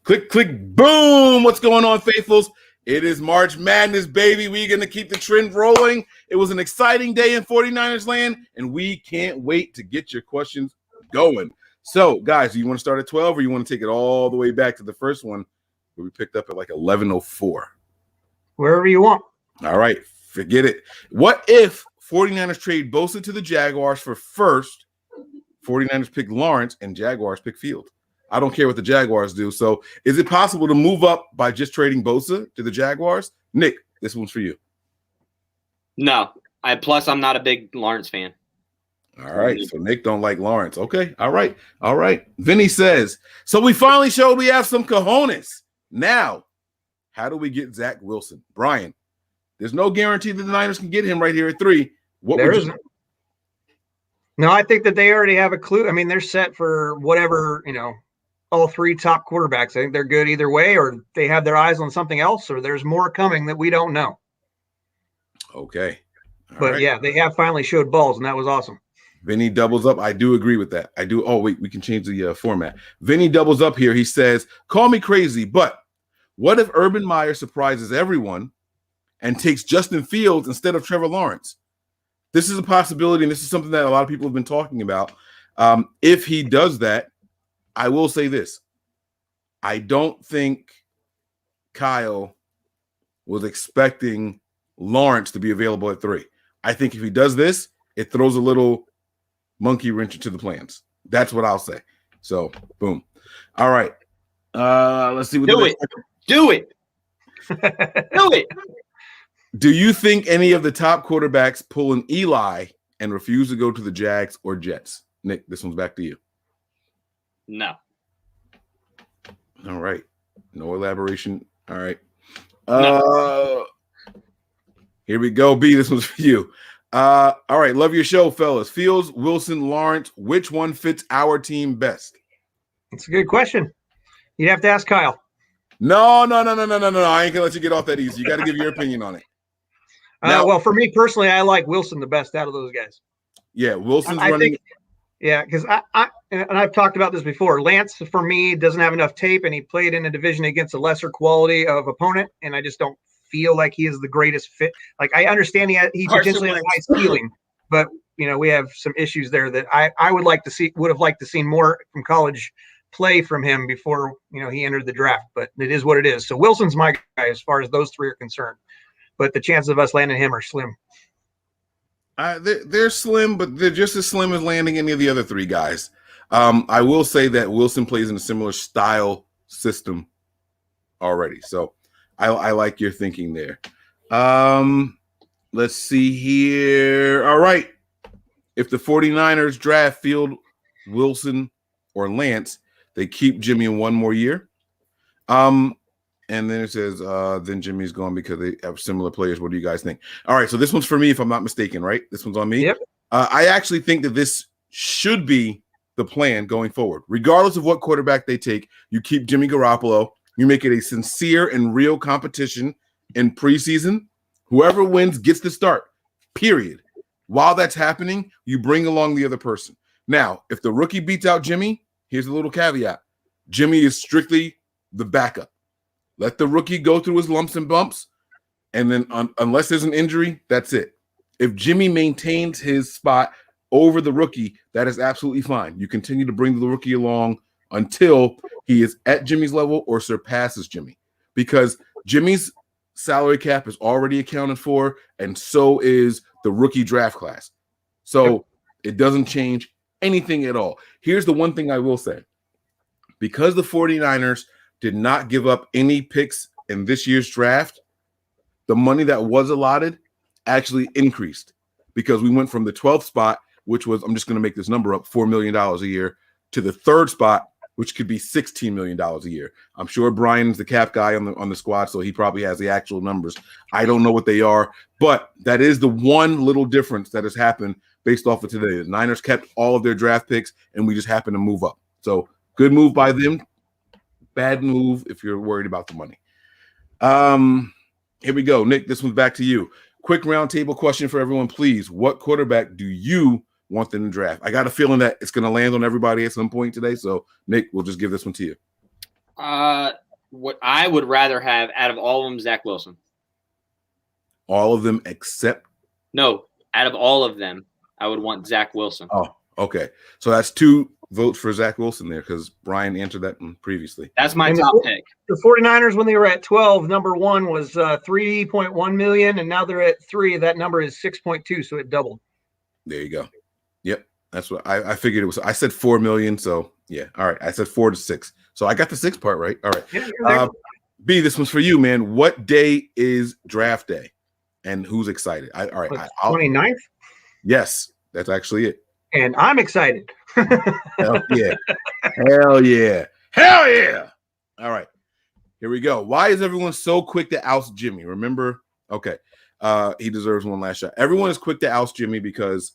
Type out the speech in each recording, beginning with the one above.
Click, click, boom. What's going on, faithfuls? It is March Madness, baby. We're going to keep the trend rolling. It was an exciting day in 49ers land, and we can't wait to get your questions going. So, guys, do you want to start at 12 or you want to take it all the way back to the first one where we picked up at like 11:04? Wherever you want. All right, forget it. What if 49ers trade Bosa to the Jaguars for first, 49ers pick Lawrence, and Jaguars pick Field? I don't care what the Jaguars do. So is it possible to move up by just trading Bosa to the Jaguars? Nick, this one's for you. No. Plus, I'm not a big Lawrence fan. All right. So Nick don't like Lawrence. Okay. All right. All right. Vinny says, so we finally showed we have some cojones. Now, how do we get Zach Wilson? Brian, there's no guarantee that the Niners can get him right here at 3. There isn't. No, I think that they already have a clue. I mean, they're set for whatever, all 3 top quarterbacks. I think they're good either way, or they have their eyes on something else, or there's more coming that we don't know. Okay. All right. Yeah, they have finally showed balls, and that was awesome. Vinny doubles up. I do agree with that. I do. Oh, wait, we can change the format. Vinny doubles up here. He says, call me crazy, but what if Urban Meyer surprises everyone and takes Justin Fields instead of Trevor Lawrence? This is a possibility, and this is something that a lot of people have been talking about. If he does that, I will say this. I don't think Kyle was expecting Lawrence to be available at 3. I think if he does this, it throws a little monkey wrench into the plans. That's what I'll say. So, boom. All right. Let's see. Do it. Do it. Do it. Do you think any of the top quarterbacks pull an Eli and refuse to go to the Jags or Jets? Nick, this one's back to you. No. All right. No elaboration. All right. No. Here we go. B, this one's for you. All right. Love your show, fellas. Fields, Wilson, Lawrence. Which one fits our team best? That's a good question. You'd have to ask Kyle. No. I ain't gonna let you get off that easy. You got to give your opinion on it. Now, well, for me personally, I like Wilson the best out of those guys. Yeah, Wilson's running. Think, yeah, because I've talked about this before. Lance, for me, doesn't have enough tape, and he played in a division against a lesser quality of opponent, and I just don't feel like he is the greatest fit. Like, I understand he potentially has a high ceiling, but we have some issues there that I would have liked to see more from college play from him before he entered the draft. But it is what it is. So Wilson's my guy as far as those 3 are concerned. But the chances of us landing him are slim. They're slim, but they're just as slim as landing any of the other 3 guys. I will say that Wilson plays in a similar style system already. So I like your thinking there. Let's see here. All right. If the 49ers draft Field, Wilson, or Lance, they keep Jimmy in 1 more year. And then it says, then Jimmy's gone because they have similar players. What do you guys think? All right, so this one's for me, if I'm not mistaken, right? This one's on me? Yep. I actually think that this should be the plan going forward. Regardless of what quarterback they take, you keep Jimmy Garoppolo. You make it a sincere and real competition in preseason. Whoever wins gets the start, period. While that's happening, you bring along the other person. Now, if the rookie beats out Jimmy, here's a little caveat. Jimmy is strictly the backup. Let the rookie go through his lumps and bumps, and then unless there's an injury, that's it. If Jimmy maintains his spot over the rookie, that is absolutely fine. You continue to bring the rookie along until he is at Jimmy's level or surpasses Jimmy, because Jimmy's salary cap is already accounted for, and so is the rookie draft class. So it doesn't change anything at all. Here's the one thing I will say. Because the 49ers did not give up any picks in this year's draft, the money that was allotted actually increased, because we went from the 12th spot, which was, I'm just going to make this number up, $4 million a year, to the 3rd spot, which could be $16 million a year. I'm sure Brian's the cap guy on the squad, so he probably has the actual numbers. I don't know what they are, but that is the one little difference that has happened based off of today. The Niners kept all of their draft picks, and we just happened to move up. So good move by them. Bad move if you're worried about the money. Here we go. Nick, this one's back to you. Quick roundtable question for everyone, please. What quarterback do you want in the draft? I got a feeling that it's going to land on everybody at some point today. So, Nick, we'll just give this one to you. What I would rather have out of all of them, Zach Wilson. All of them except. No, out of all of them, I would want Zach Wilson. Oh, okay. So that's 2 votes for Zach Wilson there because Brian answered that one previously. That's my top pick. The 49ers, when they were at 12, number 1 was 3.1 million, and now they're at 3. That number is 6.2, so it doubled. There you go. Yep. That's what I figured it was. I said 4 million. So yeah. All right. I said 4 to 6. So I got the 6 part right. All right. Yeah, B, this one's for you, man. What day is draft day? And who's excited? All right. 29th? Yes, that's actually it. And I'm excited. Hell yeah. Hell yeah. Hell yeah. All right. Here we go. Why is everyone so quick to oust Jimmy? Remember? Okay. He deserves one last shot. Everyone is quick to oust Jimmy because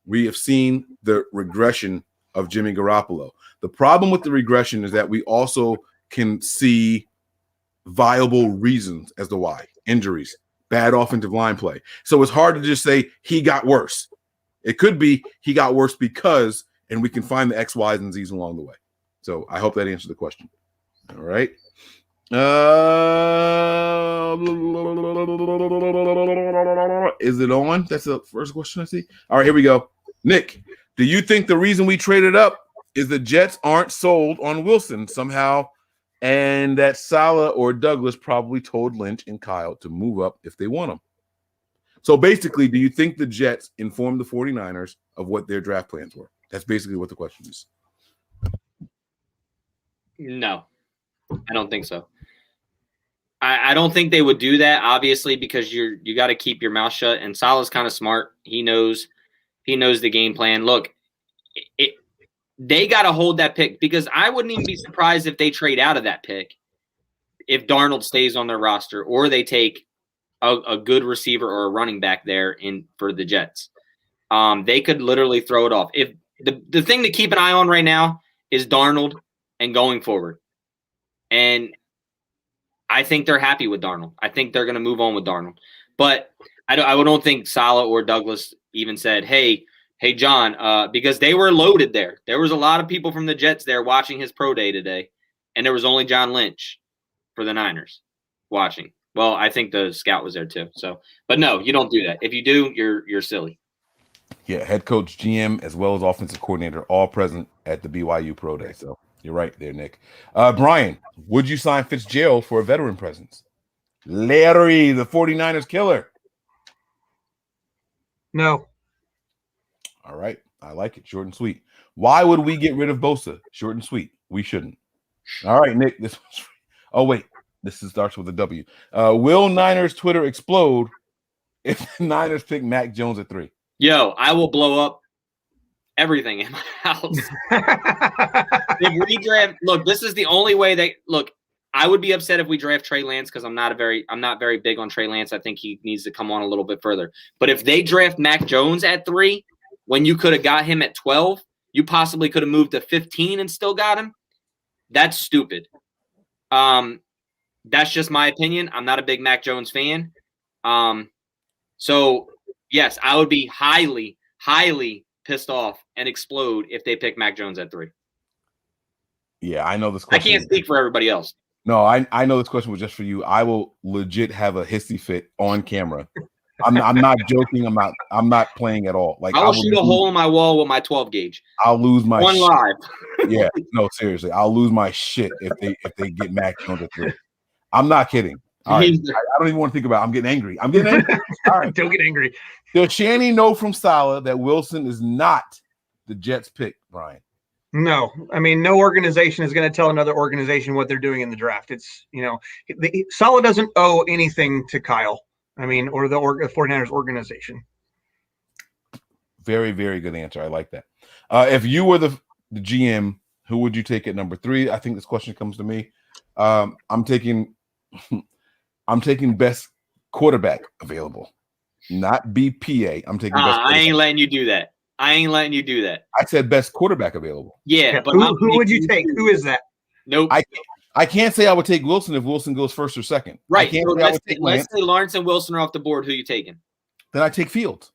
we have seen the regression of Jimmy Garoppolo. The problem with the regression is that we also can see viable reasons as to why. Injuries, bad offensive line play. So it's hard to just say he got worse. It could be he got worse because, and we can find the X, Y's, and Z's along the way. So I hope that answers the question. All right. Is it on? That's the first question I see. All right, here we go. Nick, do you think the reason we traded up is the Jets aren't sold on Wilson somehow, and that Saleh or Douglas probably told Lynch and Kyle to move up if they want him? So basically, do you think the Jets informed the 49ers of what their draft plans were? That's basically what the question is. No, I don't think so. I don't think they would do that, obviously, because you got to keep your mouth shut. And Saleh's kind of smart. He knows the game plan. Look, they got to hold that pick because I wouldn't even be surprised if they trade out of that pick if Darnold stays on their roster or they take a good receiver or a running back there for the Jets. They could literally throw it off. If the thing to keep an eye on right now is Darnold and going forward. And I think they're happy with Darnold. I think they're going to move on with Darnold. But I don't think Saleh or Douglas even said, hey, John, because they were loaded there. There was a lot of people from the Jets there watching his pro day today, and there was only John Lynch for the Niners watching. Well, I think the scout was there too. So, but no, you don't do that. If you do, you're silly. Yeah, head coach, GM, as well as offensive coordinator, all present at the BYU pro day. So you're right there, Nick. Brian, would you sign Fitzgerald for a veteran presence? Larry, the 49ers killer. No. All right. I like it. Short and sweet. Why would we get rid of Bosa? Short and sweet. We shouldn't. All right, Nick. Wait. This starts with a W. Will Niners Twitter explode if the Niners pick Mac Jones at 3? Yo, I will blow up everything in my house. If we draft, look, this is the only way I would be upset if we draft Trey Lance because I'm not very big on Trey Lance. I think he needs to come on a little bit further. But if they draft Mac Jones at 3, when you could have got him at 12, you possibly could have moved to 15 and still got him. That's stupid. That's just my opinion. I'm not a big Mac Jones fan. So yes, I would be highly, highly pissed off and explode if they pick Mac Jones at 3. Yeah, I know this question. I can't speak for everybody else. No, I know this question was just for you. I will legit have a hissy fit on camera. I'm not joking. I'm not playing at all. Like I'll shoot a hole in my wall with my 12 gauge. I'll lose my one shit. live. Yeah, no, seriously. I'll lose my shit if they get Mac Jones at 3. I'm not kidding. All right. I don't even want to think about it. I'm getting angry. All right. Don't get angry. Does Shanny know from Saleh that Wilson is not the Jets pick, Brian? No. I mean, no organization is going to tell another organization what they're doing in the draft. It's, Saleh doesn't owe anything to Kyle. I mean, or the 49ers organization. Very, very good answer. I like that. If you were the GM, who would you take at number 3? I think this question comes to me. I'm taking best quarterback available, not BPA. I'm taking best. I ain't letting you do that. I said best quarterback available. Yeah, but who would you take? Who is that? Nope. I can't say I would take Wilson if Wilson goes first or second. Right. So let's say Lawrence and Wilson are off the board. Who you taking? Then I take Fields.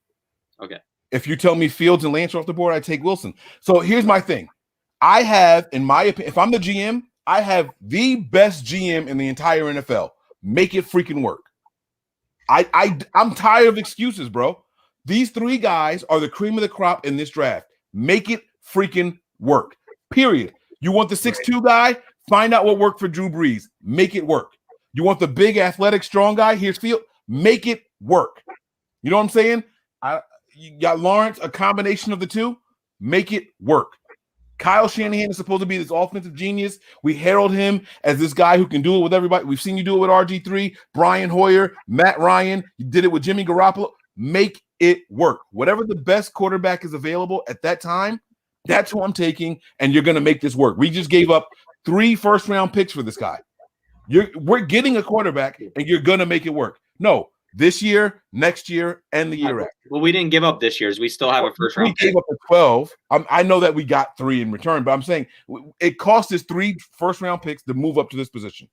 Okay. If you tell me Fields and Lance are off the board, I take Wilson. So here's my thing. I have, in my opinion, if I'm the GM, I have the best GM in the entire NFL. Make it freaking work. I'm tired of excuses, bro. These 3 guys are the cream of the crop in this draft. Make it freaking work. Period. You want the 6'2" guy? Find out what worked for Drew Brees. Make it work. You want the big, athletic, strong guy? Here's Field. Make it work. You know what I'm saying? You got Lawrence, a combination of the two. Make it work. Kyle Shanahan is supposed to be this offensive genius. We herald him as this guy who can do it with everybody. We've seen you do it with RG3, Brian Hoyer, Matt Ryan. You did it with Jimmy Garoppolo. Make it work. Whatever the best quarterback is available at that time, that's who I'm taking, and you're going to make this work. We just gave up 3 first-round picks for this guy. We're getting a quarterback, and you're going to make it work. No, this year, next year, and the year after. Well, we didn't give up this year's. We still have a first-round pick. We gave up a 12. I know that we got 3 in return, but I'm saying it cost us 3 first-round picks to move up to this position.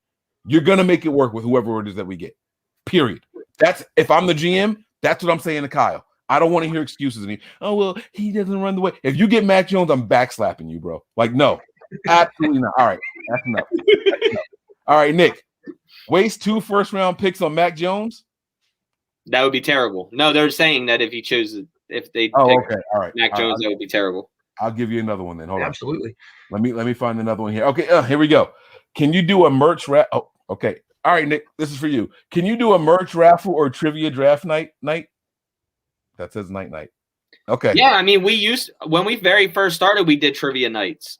You're going to make it work with whoever it is that we get, period. That's if I'm the GM, that's what I'm saying to Kyle. I don't want to hear excuses. Well, he doesn't run the way. If you get Mac Jones, I'm backslapping you, bro. Like, no, absolutely not. All right, that's enough. All right, Nick, waste 2 first-round picks on Mac Jones? That would be terrible. No, they're saying that if they pick all right. Mac Jones, that would be terrible. I'll give you another one then. Hold on. Absolutely. Let me find another one here. Okay, here we go. Can you do a merch raffle? Oh, okay. All right, Nick, this is for you. Can you do a merch raffle or trivia draft night? That says night. Okay. Yeah, I mean, when we very first started, we did trivia nights.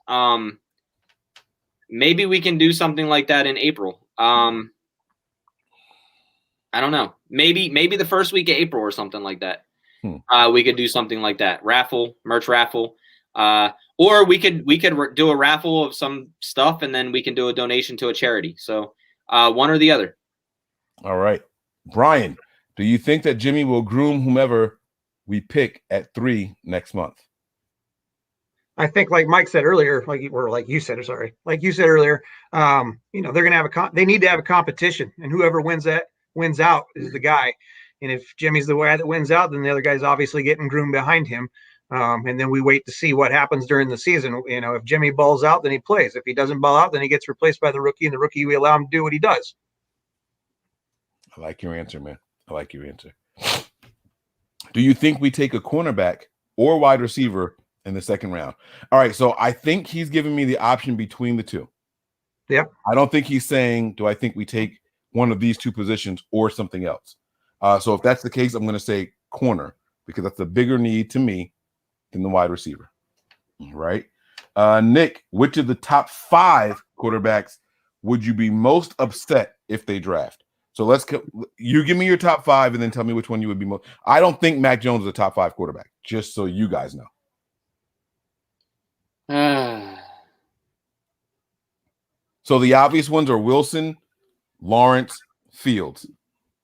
Maybe we can do something like that in April. I don't know. Maybe the first week of April or something like that. We could do something like that. Merch raffle. Or we could do a raffle of some stuff, and then we can do a donation to a charity. So one or the other. All right. Brian, do you think that Jimmy will groom whomever we pick at 3 next month? I think, like Mike said earlier, like you said earlier, they're going to have they need to have a competition, and whoever wins out is the guy. And if Jimmy's the guy that wins out, then the other guy's obviously getting groomed behind him. And then we wait to see what happens during the season. If Jimmy balls out, then he plays. If he doesn't ball out, then he gets replaced by the rookie, and the rookie, we allow him to do what he does. I like your answer, man. I like your answer. Do you think we take a cornerback or wide receiver in the second round? All right, so I think he's giving me the option between the two. Yeah. I don't think he's saying, do I think we take one of these 2 positions or something else? So if that's the case, I'm going to say corner, because that's a bigger need to me than the wide receiver. All right. Nick, which of the top 5 quarterbacks would you be most upset if they draft? So you give me your top 5 and then tell me which one you would be most. I don't think Mac Jones is a top 5 quarterback, just so you guys know. So the obvious ones are Wilson, Lawrence, Fields.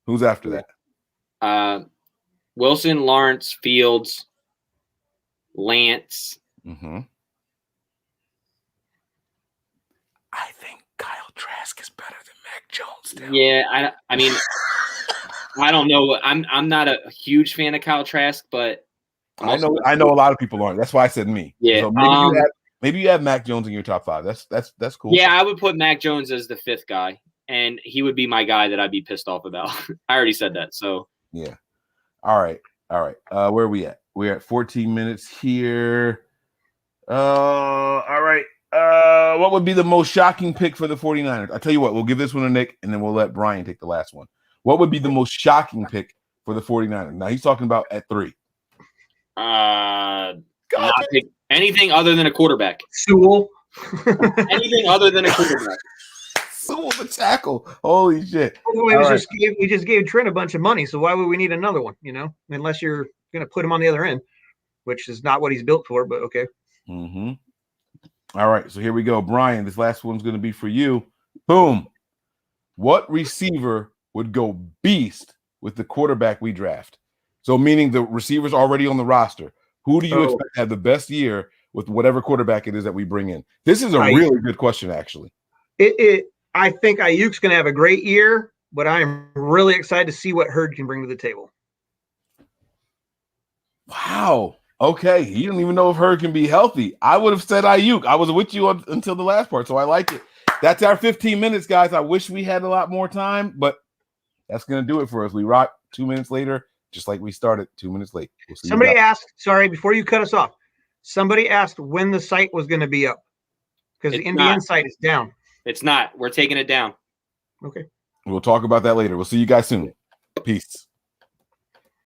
Who's after that? Wilson, Lawrence, Fields, Lance. Mm-hmm. I think Kyle Trask is better than Mac Jones. Still. Yeah, I mean, I don't know. I'm not a huge fan of Kyle Trask, but I know a lot of people aren't. That's why I said me. Yeah. So maybe you have Mac Jones in your top 5. That's cool. Yeah, I would put Mac Jones as the 5th guy, and he would be my guy that I'd be pissed off about. I already said that. So yeah. All right. Where are we at? We're at 14 minutes here. All right. What would be the most shocking pick for the 49ers? I'll tell you what, we'll give this one to Nick, and then we'll let Brian take the last one. What would be the most shocking pick for the 49ers? Now, he's talking about at 3. Anything other than a quarterback. Sewell. Anything other than a quarterback. Sewell the tackle. Holy shit. We just gave Trent a bunch of money, so why would we need another one, unless you're going to put him on the other end, which is not what he's built for, but okay. Mm-hmm. All right, so here we go. Brian, this last one's going to be for you. Boom. What receiver would go beast with the quarterback we draft? So meaning the receiver's already on the roster. Who do you expect to have the best year with whatever quarterback it is that we bring in? This is a really good question, actually. I think Ayuk's going to have a great year, but I'm really excited to see what Hurd can bring to the table. Wow. Okay. He didn't even know if Hurd can be healthy. I would have said Ayuk. I was with you until the last part, so I like it. That's our 15 minutes, guys. I wish we had a lot more time, but that's going to do it for us. We rock 2 minutes later, just like we started 2 minutes late. We'll see Somebody asked, sorry, before you cut us off, somebody asked when the site was going to be up because the NBN site is down. It's not. We're taking it down. Okay. We'll talk about that later. We'll see you guys soon. Peace.